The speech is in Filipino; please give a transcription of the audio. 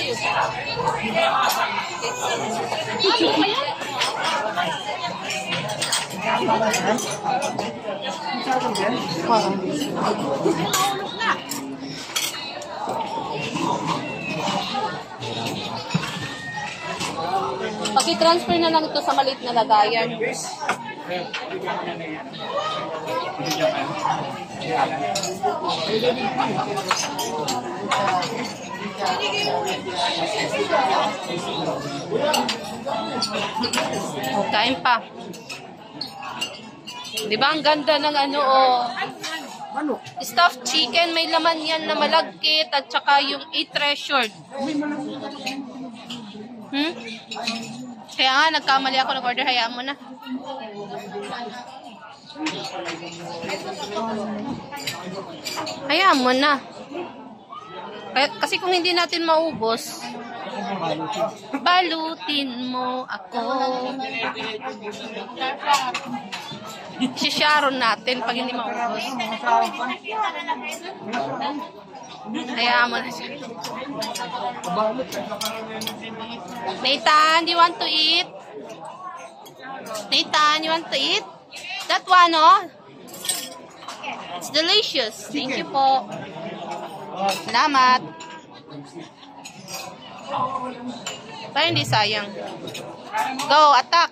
ayos. Ayaw pa yan. Pag-transfer na lang ito sa maliit na lagayan. Kain pa. Di ba ang ganda ng ano stuffed chicken, may laman yan na malagkit at saka yung treasured. Kaya nga nagkamali ako nag-order, hayaan mo na. Hayaan mo na. Kasi kung hindi natin maubos, balutin mo ako. Sisharon natin pag hindi maubos. Hayaan mo na siya. Nathan, do you want to eat? Nathan, you want to eat? That one, oh? It's delicious. Thank you po. Salamat. Para hindi sayang. Go, attack.